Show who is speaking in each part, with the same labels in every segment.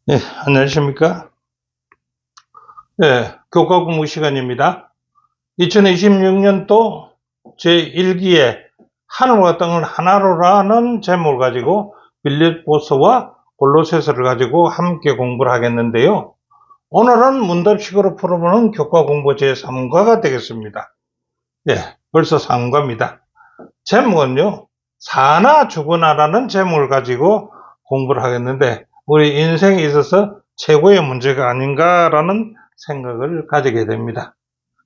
Speaker 1: 네, 안녕하십니까? 네, 교과 공부 시간입니다. 2026년도 제1기에 하늘과 땅을 하나로라는 제목을 가지고 빌립보서와 골로새서를 가지고 함께 공부를 하겠는데요. 오늘은 문답식으로 풀어보는 교과 공부 제3과가 되겠습니다. 네, 벌써 3과입니다. 제목은요, 사나 죽으나라는 제목을 가지고 공부를 하겠는데 우리 인생에 있어서 최고의 문제가 아닌가라는 생각을 가지게 됩니다.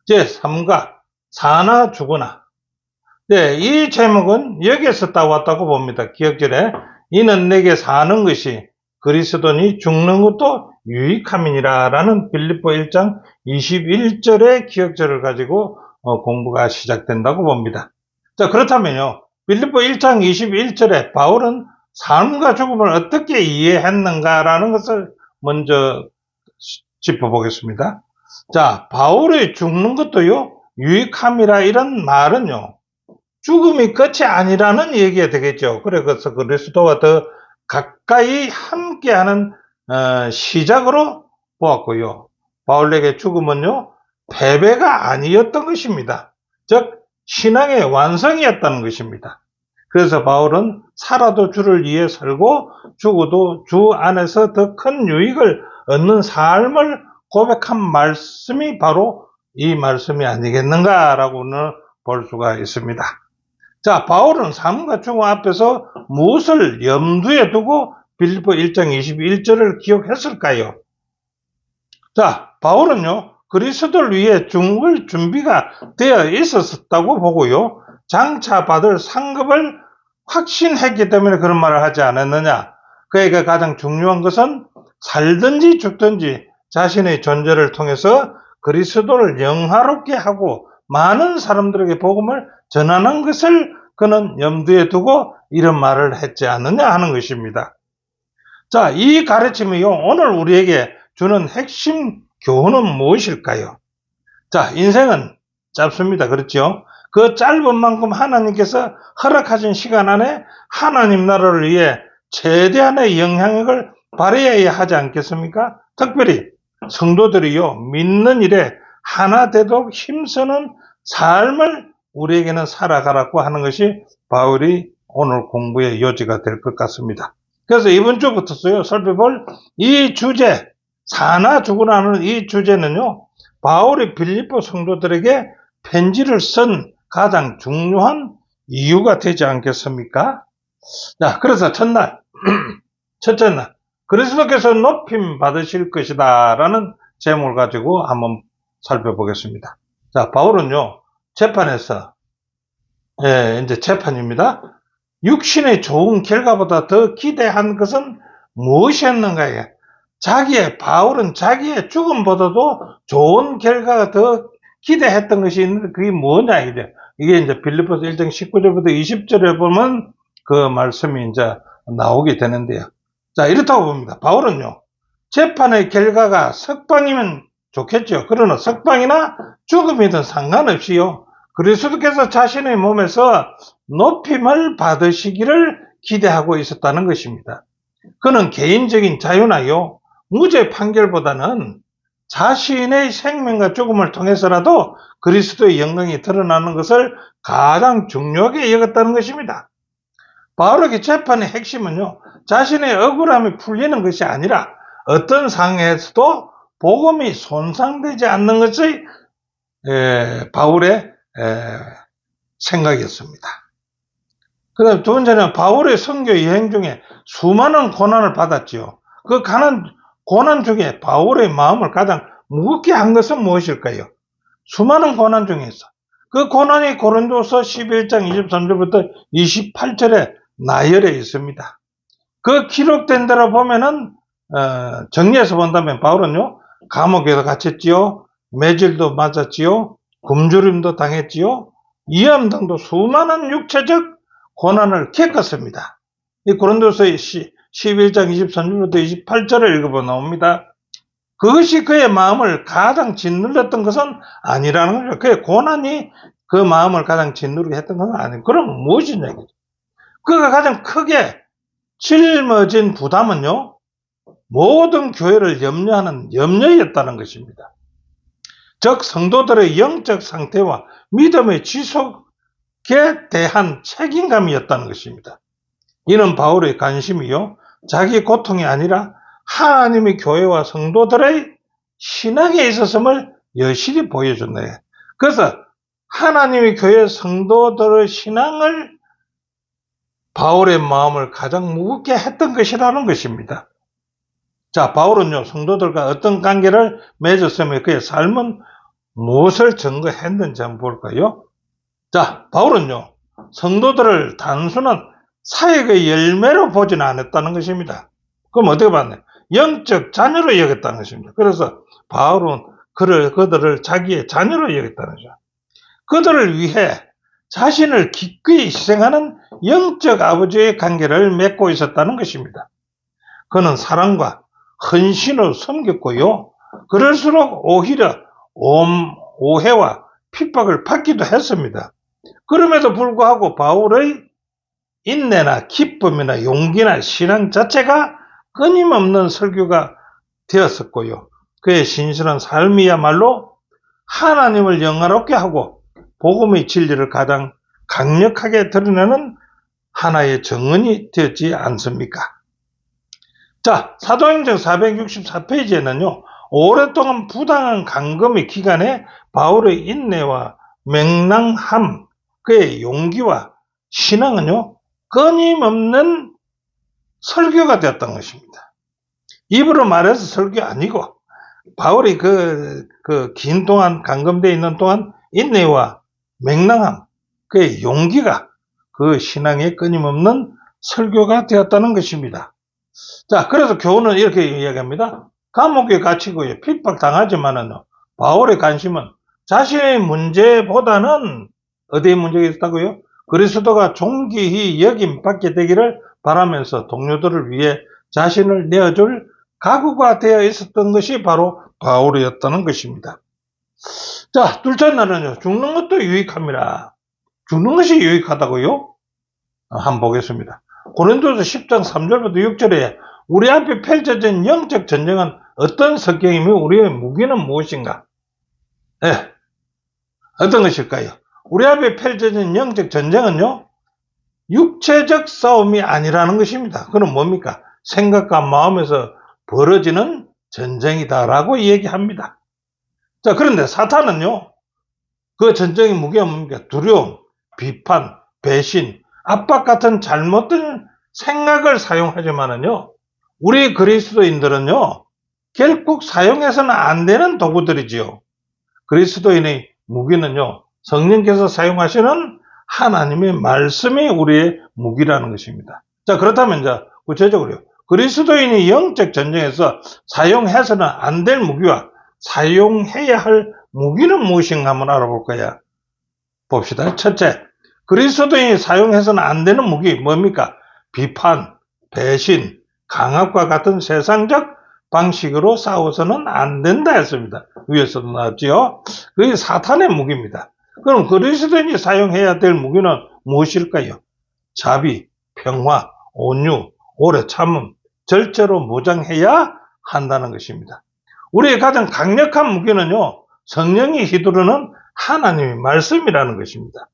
Speaker 1: 제3과 사나 죽으나. 네, 이 제목은 여기에서 따왔다고 봅니다. 기억절에 이는 내게 사는 것이 그리스도니 죽는 것도 유익함이니라 라는 빌립보 1장 21절의 기억절을 가지고 공부가 시작된다고 봅니다. 자, 그렇다면요, 빌립보 1장 21절에 바울은 삶과 죽음을 어떻게 이해했는가라는 것을 먼저 짚어보겠습니다. 자, 바울의 죽는 것도요, 유익함이라 이런 말은요, 죽음이 끝이 아니라는 얘기가 되겠죠. 그래서 그리스도와 더 가까이 함께하는 시작으로 보았고요. 바울에게 죽음은요, 패배가 아니었던 것입니다. 즉 신앙의 완성이었다는 것입니다. 그래서 바울은 살아도 주를 위해 살고 죽어도 주 안에서 더 큰 유익을 얻는 삶을 고백한 말씀이 바로 이 말씀이 아니겠는가라고는 볼 수가 있습니다. 자, 바울은 삶과 죽음 앞에서 무엇을 염두에 두고 빌립보 1장 21절을 기억했을까요? 자, 바울은요, 그리스도를 위해 죽을 준비가 되어 있었다고 보고요, 장차 받을 상급을 확신했기 때문에 그런 말을 하지 않았느냐. 그에게 가장 중요한 것은 살든지 죽든지 자신의 존재를 통해서 그리스도를 영화롭게 하고 많은 사람들에게 복음을 전하는 것을 그는 염두에 두고 이런 말을 했지 않느냐 하는 것입니다. 자, 이 가르침이요, 오늘 우리에게 주는 핵심 교훈은 무엇일까요? 자, 인생은 짧습니다. 그렇죠? 그 짧은 만큼 하나님께서 허락하신 시간 안에 하나님 나라를 위해 최대한의 영향력을 발휘해야 하지 않겠습니까? 특별히 성도들이요, 믿는 일에 하나 되도록 힘쓰는 삶을 우리에게는 살아가라고 하는 것이 바울이 오늘 공부의 요지가 될 것 같습니다. 그래서 이번 주부터 살펴볼 이 주제, 사나 죽으라는 이 주제는요, 바울이 빌립보 성도들에게 편지를 쓴 가장 중요한 이유가 되지 않겠습니까? 자, 그래서 첫째 날, 그리스도께서 높임 받으실 것이다 라는 제목을 가지고 한번 살펴보겠습니다. 자, 바울은요, 재판에서, 이제 재판입니다. 육신의 좋은 결과보다 더 기대한 것은 무엇이었는가요? 바울은 자기의 죽음보다도 좋은 결과가 더 기대했던 것이 있는데 그게 뭐냐, 이게 이제 빌립보서 1장 19절부터 20절에 보면 그 말씀이 이제 나오게 되는데요. 자, 이렇다고 봅니다. 바울은요, 재판의 결과가 석방이면 좋겠죠. 그러나 석방이나 죽음이든 상관없이요, 그리스도께서 자신의 몸에서 높임을 받으시기를 기대하고 있었다는 것입니다. 그는 개인적인 자유나요, 무죄 판결보다는 자신의 생명과 죽음을 통해서라도 그리스도의 영광이 드러나는 것을 가장 중요하게 여겼다는 것입니다. 바울에게 재판의 핵심은요, 자신의 억울함이 풀리는 것이 아니라 어떤 상황에서도 복음이 손상되지 않는 것이 바울의 생각이었습니다. 그 다음 두 번째는 바울의 선교 여행 중에 수많은 고난을 받았지요. 그 고난 중에 바울의 마음을 가장 무겁게 한 것은 무엇일까요? 수많은 고난 중에서 그 고난이 고린도서 11장 23절부터 28절에 나열해 있습니다. 그 기록된 대로 보면은 정리해서 본다면 바울은요, 감옥에서 갇혔지요, 매질도 맞았지요, 굶주림도 당했지요, 위암 등도 수많은 육체적 고난을 겪었습니다. 이 고린도서 11장 23절부터 28절을 읽어보면 나옵니다. 그것이 그의 마음을 가장 짓눌렀던 것은 아니라는 거죠. 그의 고난이 그 마음을 가장 짓누르게 했던 것은 아니에요. 그럼 무엇이냐 이거죠. 그가 가장 크게 짊어진 부담은요, 모든 교회를 염려하는 염려였다는 것입니다. 즉 성도들의 영적 상태와 믿음의 지속에 대한 책임감이었다는 것입니다. 이는 바울의 관심이요, 자기 고통이 아니라 하나님의 교회와 성도들의 신앙에 있었음을 여실히 보여줬네. 그래서 하나님의 교회 성도들의 신앙을 바울의 마음을 가장 무겁게 했던 것이라는 것입니다. 자, 바울은요, 성도들과 어떤 관계를 맺었으며 그의 삶은 무엇을 증거했는지 한번 볼까요? 자, 바울은요, 성도들을 단순한 사역의 열매로 보지는 않았다는 것입니다. 그럼 어떻게 봤나요? 영적 자녀로 여겼다는 것입니다. 그래서 바울은 그들을 자기의 자녀로 여겼다는 거죠. 그들을 위해 자신을 기꺼이 희생하는 영적 아버지의 관계를 맺고 있었다는 것입니다. 그는 사랑과 헌신을 섬겼고요. 그럴수록 오히려 오해와 핍박을 받기도 했습니다. 그럼에도 불구하고 바울의 인내나 기쁨이나 용기나 신앙 자체가 끊임없는 설교가 되었었고요. 그의 신실한 삶이야말로 하나님을 영화롭게 하고 복음의 진리를 가장 강력하게 드러내는 하나의 정언이 되었지 않습니까? 자, 사도행전 464페이지에는요, 오랫동안 부당한 감금의 기간에 바울의 인내와 맹랑함, 그의 용기와 신앙은요, 끊임없는 설교가 되었던 것입니다. 입으로 말해서 설교 아니고, 바울이 긴 동안 감금되어 있는 동안 인내와 맹랑함, 그의 용기가 그 신앙의 끊임없는 설교가 되었다는 것입니다. 자, 그래서 교훈은 이렇게 이야기합니다. 감옥에 갇히고 핍박당하지만은 바울의 관심은 자신의 문제보다는 어디에 문제가 있다고요? 그리스도가 존귀히 여김받게 되기를 바라면서 동료들을 위해 자신을 내어줄 각오가 되어 있었던 것이 바로 바울이었다는 것입니다. 자, 둘째 날은요, 죽는 것도 유익합니다. 죽는 것이 유익하다고요? 한번 보겠습니다. 고린도서 10장 3절부터 6절에 우리 앞에 펼쳐진 영적 전쟁은 어떤 성경이며 우리의 무기는 무엇인가? 네, 어떤 것일까요? 우리 앞에 펼쳐진 영적 전쟁은요, 육체적 싸움이 아니라는 것입니다. 그럼 뭡니까? 생각과 마음에서 벌어지는 전쟁이다라고 얘기합니다. 자, 그런데 사탄은요, 그 전쟁의 무게가 뭡니까? 두려움, 비판, 배신, 압박 같은 잘못된 생각을 사용하지만은요, 우리 그리스도인들은요, 결국 사용해서는 안 되는 도구들이지요. 그리스도인의 무기는요, 성령께서 사용하시는 하나님의 말씀이 우리의 무기라는 것입니다. 자, 그렇다면 이제 구체적으로요, 그리스도인이 영적 전쟁에서 사용해서는 안 될 무기와 사용해야 할 무기는 무엇인가 한번 알아볼까요? 봅시다. 첫째, 그리스도인이 사용해서는 안 되는 무기 뭡니까? 비판, 배신, 강압과 같은 세상적 방식으로 싸워서는 안 된다 했습니다. 위에서도 나왔지요. 그게 사탄의 무기입니다. 그럼 그리스도인이 사용해야 될 무기는 무엇일까요? 자비, 평화, 온유, 오래 참음, 절제로 무장해야 한다는 것입니다. 우리의 가장 강력한 무기는요, 성령이 휘두르는 하나님의 말씀이라는 것입니다.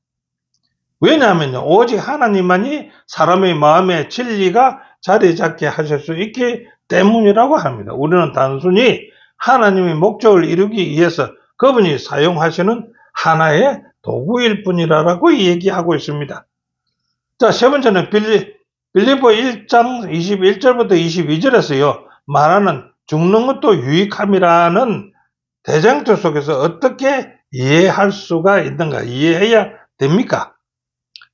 Speaker 1: 왜냐하면요, 오직 하나님만이 사람의 마음에 진리가 자리 잡게 하실 수 있기 때문이라고 합니다. 우리는 단순히 하나님의 목적을 이루기 위해서 그분이 사용하시는 하나의 도구일 뿐이라고 얘기하고 있습니다. 자, 세 번째는 빌립보 1장 21절부터 22절에서요, 말하는 죽는 것도 유익함이라는 대장조 속에서 어떻게 이해할 수가 있는가, 이해해야 됩니까?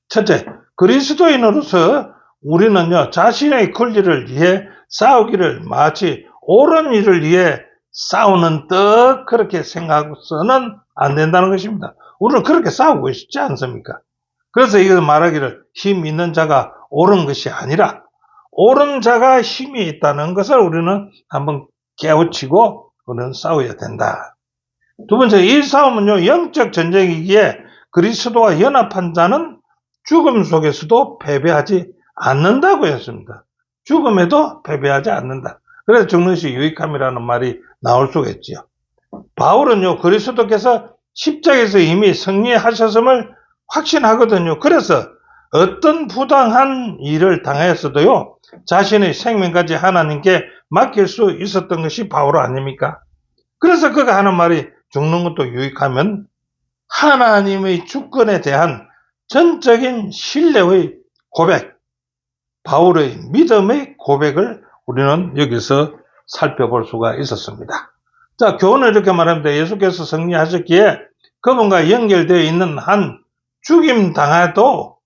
Speaker 1: 첫째, 그리스도인으로서 우리는요, 자신의 권리를 위해 싸우기를 마치 옳은 일을 위해 싸우는 듯 그렇게 생각해서는 안 된다는 것입니다. 우리는 그렇게 싸우고 있지 않습니까? 그래서 이걸 말하기를 힘 있는 자가 옳은 것이 아니라 옳은 자가 힘이 있다는 것을 우리는 한번 깨우치고 우리는 싸워야 된다. 두 번째, 이 싸움은요, 영적 전쟁이기에 그리스도와 연합한 자는 죽음 속에서도 패배하지 않는다고 했습니다. 죽음에도 패배하지 않는다. 그래서 죽는 것이 유익함이라는 말이 나올 수가 있지요. 바울은요, 그리스도께서 십자가에서 이미 승리하셨음을 확신하거든요. 그래서 어떤 부당한 일을 당하였어도요, 자신의 생명까지 하나님께 맡길 수 있었던 것이 바울 아닙니까? 그래서 그가 하는 말이 죽는 것도 유익하면 하나님의 주권에 대한 전적인 신뢰의 고백, 바울의 믿음의 고백을 우리는 여기서 살펴볼 수가 있었습니다. 자, 교훈을 이렇게 말합니다. 예수께서 승리하셨기에 그분과 연결되어 있는 한 죽임을 당해도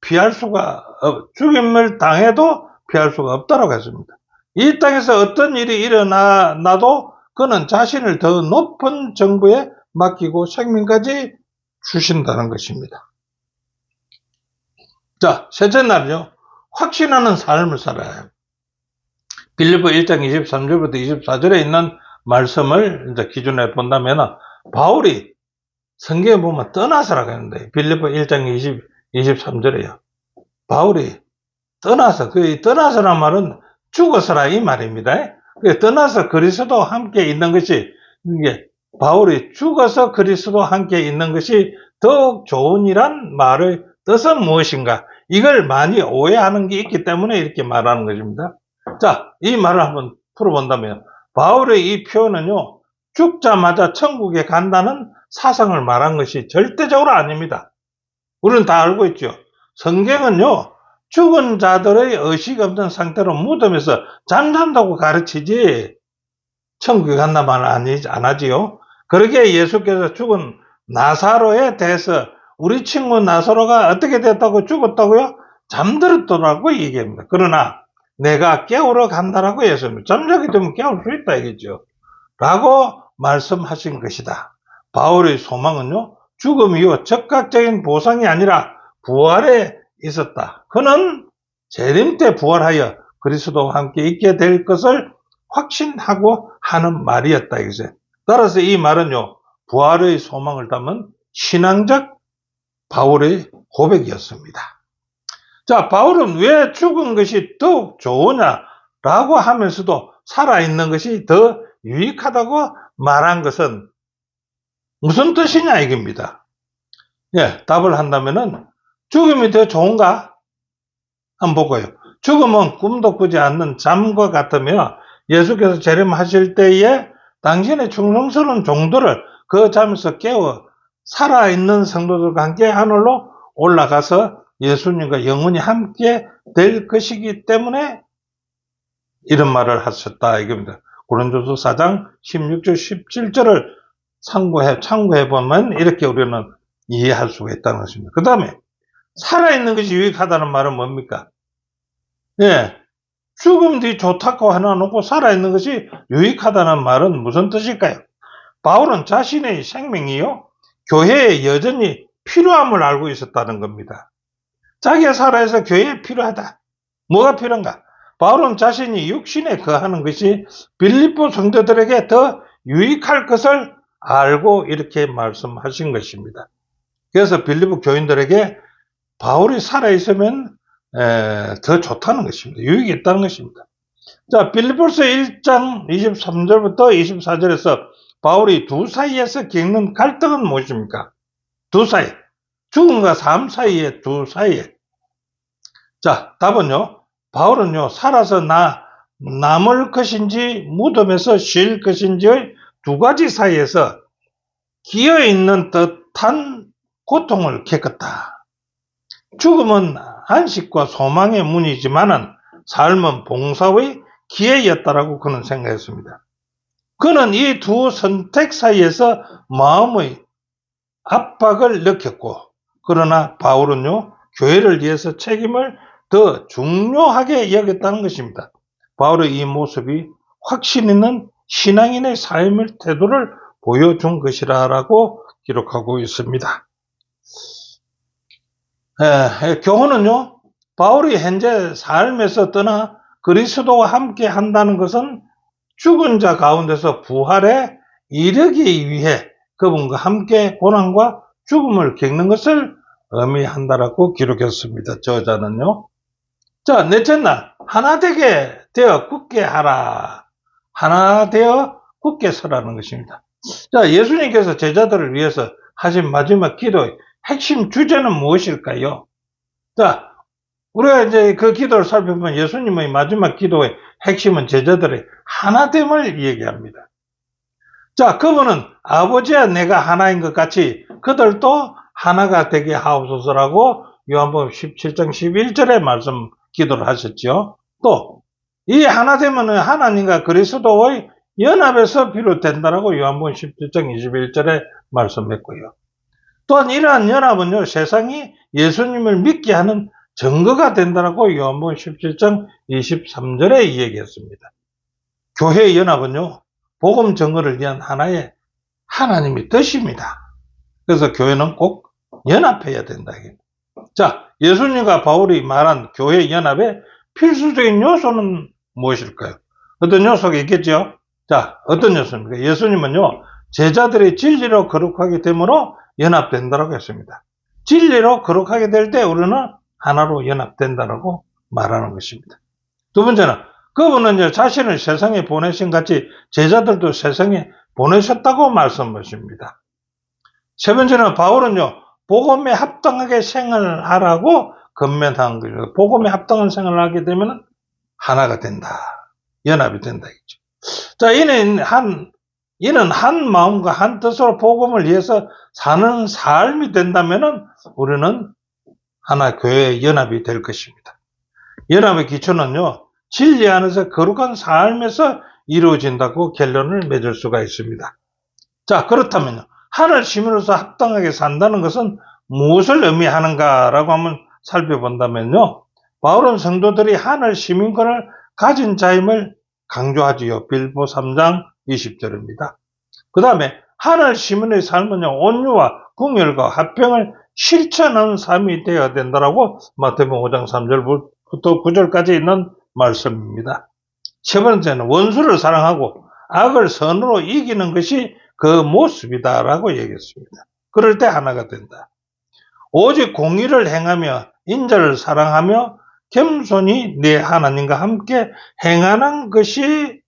Speaker 1: 피할 수가 없다고 했습니다. 이 땅에서 어떤 일이 일어나도 그는 자신을 더 높은 정부에 맡기고 생명까지 주신다는 것입니다. 자, 셋째 날은요, 확신하는 삶을 살아야 해요. 빌립보 1장 23절부터 24절에 있는 말씀을 이제 기준에 본다면, 바울이 성경에 보면 떠나서라고 했는데, 빌립보 1장 23절에요. 바울이 떠나서란 말은 죽어서라 이 말입니다. 떠나서 그리스도와 함께 있는 것이, 이게 바울이 죽어서 그리스도와 함께 있는 것이 더욱 좋으니란 말의 뜻은 무엇인가? 이걸 많이 오해하는 게 있기 때문에 이렇게 말하는 것입니다. 자, 이 말을 한번 풀어본다면, 바울의 이 표현은요, 죽자마자 천국에 간다는 사상을 말한 것이 절대적으로 아닙니다. 우리는 다 알고 있죠. 성경은요, 죽은 자들의 의식 없는 상태로 무덤에서 잠잔다고 가르치지 천국에 간다 말 안 하지요. 그러기에 예수께서 죽은 나사로에 대해서 우리 친구 나사로가 어떻게 됐다고 죽었다고요? 잠들었더라고 얘기합니다. 그러나 내가 깨우러 간다라고 했습니다. 잠자게 되면 깨울 수 있다 이거죠. 라고 말씀하신 것이다. 바울의 소망은요, 죽음 이후 즉각적인 보상이 아니라 부활에 있었다. 그는 재림 때 부활하여 그리스도와 함께 있게 될 것을 확신하고 하는 말이었다 이거죠. 따라서 이 말은요, 부활의 소망을 담은 신앙적 바울의 고백이었습니다. 자, 바울은 왜 죽은 것이 더욱 좋으냐라고 하면서도 살아있는 것이 더 유익하다고 말한 것은 무슨 뜻이냐 이겁니다. 예, 답을 한다면은 죽음이 더 좋은가? 한번 보고요. 죽음은 꿈도 꾸지 않는 잠과 같으며 예수께서 재림하실 때에 당신의 충성스러운 종들을 그 잠에서 깨워 살아있는 성도들과 함께 하늘로 올라가서 예수님과 영원히 함께 될 것이기 때문에 이런 말을 하셨다 이겁니다. 고린도서 4장 16절 17절을 참고해 보면 이렇게 우리는 이해할 수가 있다는 것입니다. 그 다음에 살아있는 것이 유익하다는 말은 뭡니까? 예, 죽음 뒤 좋다고 하나 놓고 살아있는 것이 유익하다는 말은 무슨 뜻일까요? 바울은 자신의 생명이요, 교회에 여전히 필요함을 알고 있었다는 겁니다. 자기가 살아서 교회에 필요하다. 뭐가 필요한가? 바울은 자신이 육신에 거하는 것이 빌립보 성도들에게 더 유익할 것을 알고 이렇게 말씀하신 것입니다. 그래서 빌립보 교인들에게 바울이 살아있으면 더 좋다는 것입니다. 유익이 있다는 것입니다. 자, 빌립보서 1장 23절부터 24절에서 바울이 두 사이에서 겪는 갈등은 무엇입니까? 두 사이. 죽음과 삶 사이에 두 사이에. 자, 답은요. 바울은요, 살아서 남을 것인지 무덤에서 쉴 것인지의 두 가지 사이에서 끼어있는 듯한 고통을 겪었다. 죽음은 안식과 소망의 문이지만은 삶은 봉사의 기회였다라고 그는 생각했습니다. 그는 이 두 선택 사이에서 마음의 압박을 느꼈고, 그러나 바울은요, 교회를 위해서 책임을 더 중요하게 여겼다는 것입니다. 바울의 이 모습이 확신 있는 신앙인의 삶의 태도를 보여준 것이라고 기록하고 있습니다. 교훈은요, 바울이 현재 삶에서 떠나 그리스도와 함께 한다는 것은 죽은 자 가운데서 부활에 이르기 위해 그분과 함께 고난과 죽음을 겪는 것을 의미한다라고 기록했습니다. 저자는요. 자, 넷째 날 하나 되게 되어 굳게 하라. 하나 되어 굳게 서라는 것입니다. 자, 예수님께서 제자들을 위해서 하신 마지막 기도의 핵심 주제는 무엇일까요? 자, 우리가 이제 그 기도를 살펴보면 예수님의 마지막 기도의 핵심은 제자들의 하나됨을 얘기합니다. 자, 그분은 아버지와 내가 하나인 것 같이 그들도 하나가 되게 하옵소서라고 요한복음 17장 11절에 말씀 기도를 하셨죠. 또 이 하나됨은 하나님과 그리스도의 연합에서 비롯된다라고 요한복음 17장 21절에 말씀했고요. 또한 이러한 연합은요, 세상이 예수님을 믿게 하는 증거가 된다라고 요한복음 17장 23절에 얘기했습니다. 교회의 연합은요, 복음 증거를 위한 하나의 하나님의 뜻입니다. 그래서 교회는 꼭 연합해야 된다. 자, 예수님과 바울이 말한 교회 연합의 필수적인 요소는 무엇일까요? 어떤 요소가 있겠죠? 자, 어떤 요소입니까? 예수님은요, 제자들이 진리로 거룩하게 됨으로 연합된다고 했습니다. 진리로 거룩하게 될 때 우리는 하나로 연합된다고 말하는 것입니다. 두 번째는 그분은 자신을 세상에 보내신 같이 제자들도 세상에 보내셨다고 말씀하십니다. 세 번째는 바울은요, 복음에 합당하게 생활하라고 건면한 거예요. 복음에 합당한 생활을 하게 되면 하나가 된다. 연합이 된다. 자, 이는 한 마음과 한 뜻으로 복음을 위해서 사는 삶이 된다면 우리는 하나 교회의 연합이 될 것입니다. 연합의 기초는요, 진리 안에서 거룩한 삶에서 이루어진다고 결론을 맺을 수가 있습니다. 자, 그렇다면요, 하늘 시민으로서 합당하게 산다는 것은 무엇을 의미하는가라고 한번 살펴본다면요, 바울은 성도들이 하늘 시민권을 가진 자임을 강조하지요. 빌보 3장 20절입니다. 그 다음에 하늘 시민의 삶은요, 온유와 궁혈과 화평을 실천하는 삶이 되어야 된다라고 마태복음 5장 3절부터 9절까지 있는 말씀입니다. 세 번째는 원수를 사랑하고 악을 선으로 이기는 것이 그 모습이다라고 얘기했습니다. 그럴 때 하나가 된다. 오직 공의를 행하며 인자를 사랑하며 겸손히 내 하나님과 함께 행하는 것이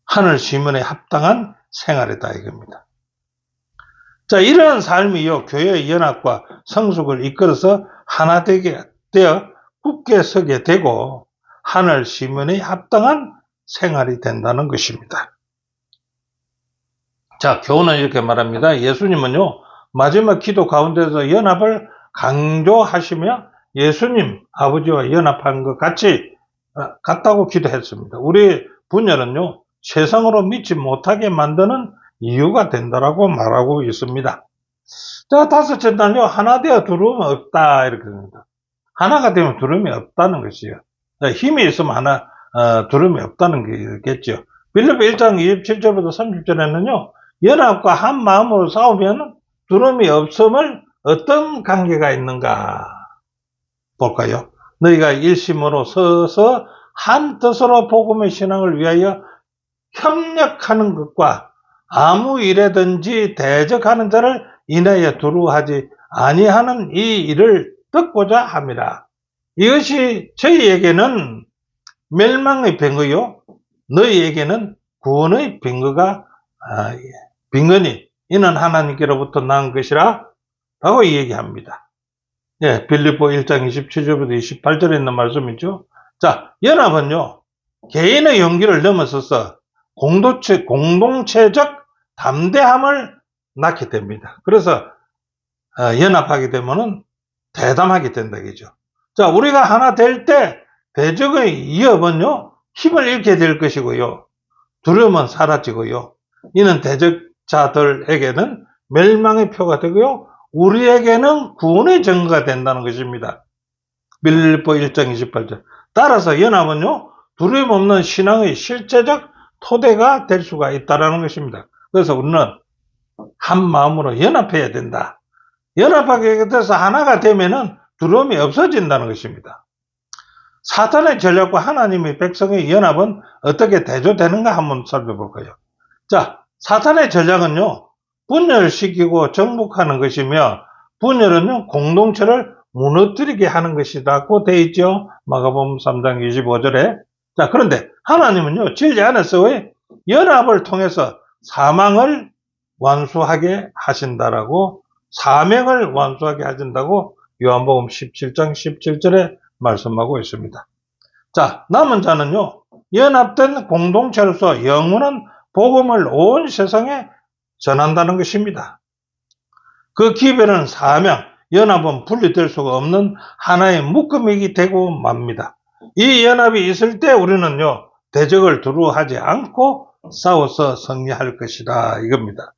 Speaker 1: 하늘 시민에 합당한 생활이다 이겁니다. 자, 이러한 삶이요, 교회의 연합과 성숙을 이끌어서 하나 되게 되어 굳게 서게 되고 하늘 시민에 합당한 생활이 된다는 것입니다. 자, 교훈은 이렇게 말합니다. 예수님은요, 마지막 기도 가운데서 연합을 강조하시며 예수님 아버지와 연합한 것 같다고 기도했습니다. 우리 분열은요, 세상으로 믿지 못하게 만드는 이유가 된다라고 말하고 있습니다. 자, 다섯째는요, 하나 되어 두려움 없다 이렇게 됩니다. 하나가 되면 두려움이 없다는 것이요. 힘이 있으면 두려움이 없다는 게겠죠. 빌립보 1장 27절부터 30절에는요, 연합과 한 마음으로 싸우면 두려움이 없음을 어떤 관계가 있는가 볼까요? 너희가 일심으로 서서 한 뜻으로 복음의 신앙을 위하여 협력하는 것과 아무 일에든지 대적하는 자를 인하여 두려워하지 아니하는 이 일을 듣고자 함이라. 이것이 저희에게는 멸망의 병거요, 너희에게는 구원의 빈건이 이는 하나님께로부터 난 것이라 라고 얘기합니다. 예, 빌립보 1장 27절부터 28절에 있는 말씀이죠. 자, 연합은요, 개인의 용기를 넘어서서 공동체적 담대함을 낳게 됩니다. 그래서 연합하게 되면은 대담하게 된다겠죠. 자, 우리가 하나 될 때 대적의 위협은요, 힘을 잃게 될 것이고요, 두려움은 사라지고요, 이는 대적자들에게는 멸망의 표가 되고요, 우리에게는 구원의 증거가 된다는 것입니다. 빌립보 1장 28절. 따라서 연합은요, 두려움 없는 신앙의 실제적 토대가 될 수가 있다는 것입니다. 그래서 우리는 한 마음으로 연합해야 된다. 연합하게 돼서 하나가 되면은 두려움이 없어진다는 것입니다. 사탄의 전략과 하나님의 백성의 연합은 어떻게 대조되는가 한번 살펴볼까요? 자, 사탄의 전략은요, 분열시키고 정복하는 것이며, 분열은요, 공동체를 무너뜨리게 하는 것이라고 되어 있죠. 마가복음 3장 25절에. 자, 그런데 하나님은요, 진리 안에서의 연합을 통해서 사망을 완수하게 하신다라고, 사명을 완수하게 하신다고 요한복음 17장 17절에 말씀하고 있습니다. 자, 남은 자는요, 연합된 공동체로서 영원한 복음을 온 세상에 전한다는 것입니다. 그 기별은 사명, 연합은 분리될 수가 없는 하나의 묶음이 되고 맙니다. 이 연합이 있을 때 우리는요, 대적을 두려워하지 않고 싸워서 승리할 것이다, 이겁니다.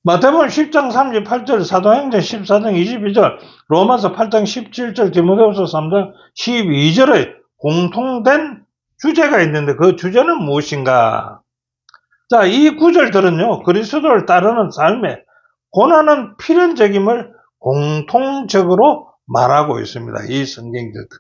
Speaker 1: 마태복음 10장 38절, 사도행전 14장 22절, 로마서 8장 17절, 디모데후서 3장 12절에 공통된 주제가 있는데 그 주제는 무엇인가? 자, 이 구절들은요, 그리스도를 따르는 삶에 고난은 필연적임을 공통적으로 말하고 있습니다. 이 성경들들.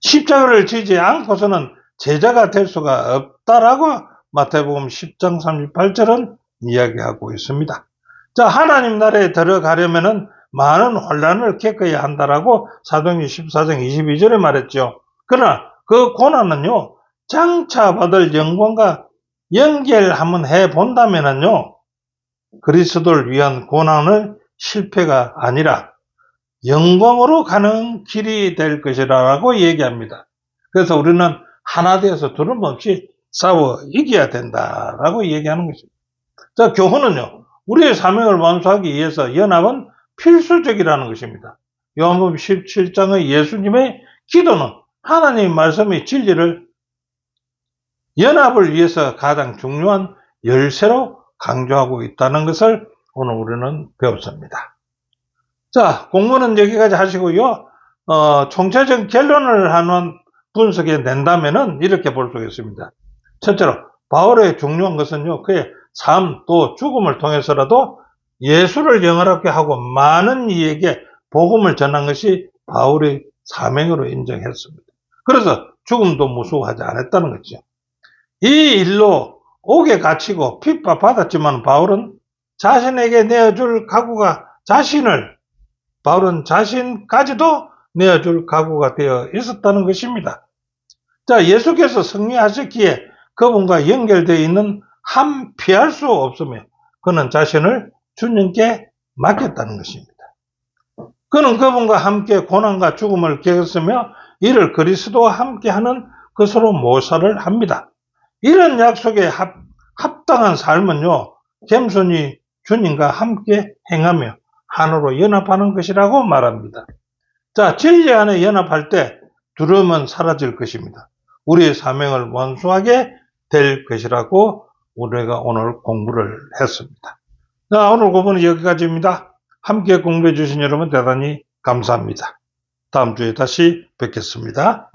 Speaker 1: 십자가를 지지 않고서는 제자가 될 수가 없다라고 마태복음 10장 38절은 이야기하고 있습니다. 자, 하나님 나라에 들어가려면은 많은 혼란을 겪어야 한다라고 사도행전 14장 22절에 말했죠. 그러나 그 고난은요, 장차 받을 영광과 연결 한번 해본다면은요, 그리스도를 위한 고난을 실패가 아니라 영광으로 가는 길이 될 것이라고 얘기합니다. 그래서 우리는 하나 되어서 두려움없이 싸워 이겨야 된다라고 얘기하는 것입니다. 자, 교훈은요, 우리의 사명을 완수하기 위해서 연합은 필수적이라는 것입니다. 요한복음 17장의 예수님의 기도는 하나님의 말씀의 진리를 연합을 위해서 가장 중요한 열쇠로 강조하고 있다는 것을 오늘 우리는 배웠습니다. 자, 공부는 여기까지 하시고요. 총체적 결론을 하는 분석에 낸다면은 이렇게 볼 수 있습니다. 첫째로 바울의 중요한 것은요, 그의 삶 또 죽음을 통해서라도 예수를 영화롭게 하고 많은 이에게 복음을 전한 것이 바울의 사명으로 인정했습니다. 그래서 죽음도 무서워하지 않았다는 거죠. 이 일로 옥에 갇히고 핍박받았지만 바울은 자신에게 내어줄 각오가 바울은 자신까지도 내어줄 각오가 되어 있었다는 것입니다. 자, 예수께서 승리하셨기에 그분과 연결되어 있는 한 피할 수 없으며 그는 자신을 주님께 맡겼다는 것입니다. 그는 그분과 함께 고난과 죽음을 겪었으며 이를 그리스도와 함께하는 것으로 모사를 합니다. 이런 약속에 합당한 삶은요, 겸손히 주님과 함께 행하며 하나로 연합하는 것이라고 말합니다. 자, 진리 안에 연합할 때 두려움은 사라질 것입니다. 우리의 사명을 완수하게 될 것이라고 우리가 오늘 공부를 했습니다. 자, 오늘 공부는 여기까지입니다. 함께 공부해 주신 여러분 대단히 감사합니다. 다음 주에 다시 뵙겠습니다.